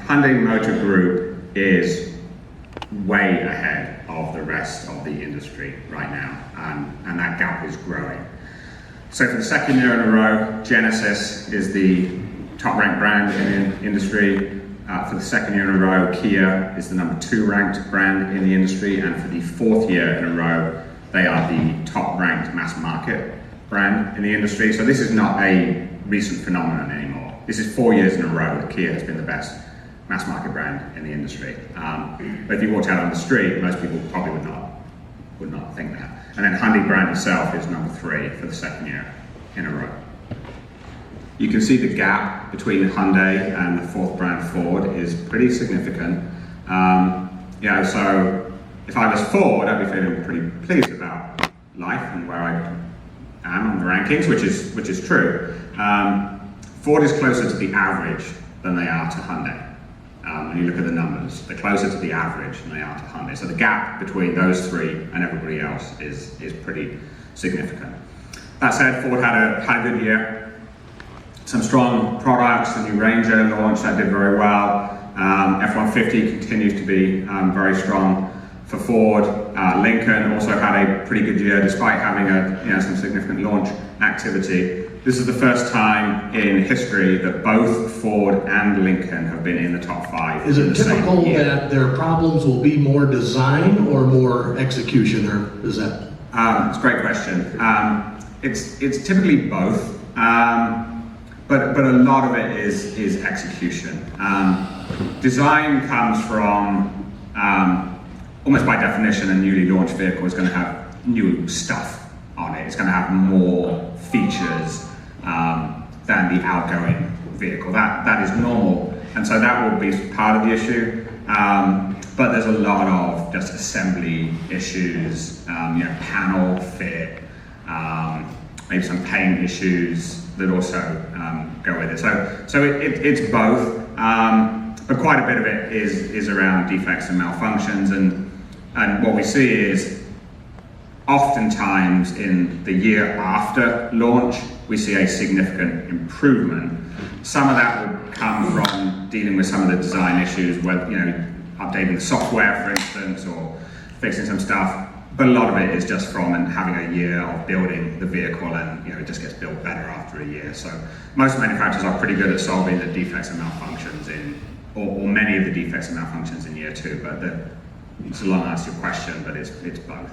Hyundai Motor Group is way ahead of the rest of the industry right now, and that gap is growing. So for the second year in a row, Genesis is the top-ranked brand in the industry. For the second year in a row, Kia is the number 2 ranked brand in the industry, and for the 4th year in a row, they are the top-ranked mass market brand in the industry. So this is not a recent phenomenon anymore. This is 4 years in a row that Kia has been the best mass market brand in the industry. But if you walked out on the street, most people probably would not think that. And then Hyundai brand itself is number 3 for the second year in a row. You can see the gap between Hyundai and the 4th brand Ford is pretty significant. So if I was Ford, I'd be feeling pretty pleased about life and where I am on the rankings, which is true. Ford is closer to the average than they are to Hyundai. When you look at the numbers, they're closer to the average than they are to Hyundai. So the gap between those 3 and everybody else is pretty significant. That said, Ford had a good year. Some strong products, the new Ranger launch that did very well. F-150 continues to be very strong for Ford. Lincoln also had a pretty good year despite having some significant launch activity. This is the first time in history that both Ford and Lincoln have been in the top 5. Is it typical that their problems will be more design or more execution, or is that? It's a great question. It's typically both. But a lot of it is execution. Design comes from, almost by definition, a newly launched vehicle is going to have new stuff on it. It's going to have more features than the outgoing vehicle. That is normal, and so that will be part of the issue. But there's a lot of just assembly issues, panel fit, maybe some paint issues that also go with it. So it's both, but quite a bit of it is around defects and malfunctions, and what we see is oftentimes in the year after launch, we see a significant improvement. Some of that will come from dealing with some of the design issues, whether updating the software, for instance, or fixing some stuff. But a lot of it is just from having a year of building the vehicle, and it just gets built better after a year. So most manufacturers are pretty good at solving the defects and malfunctions or many of the defects and malfunctions in year 2. But it's a long answer to your question, but it's both.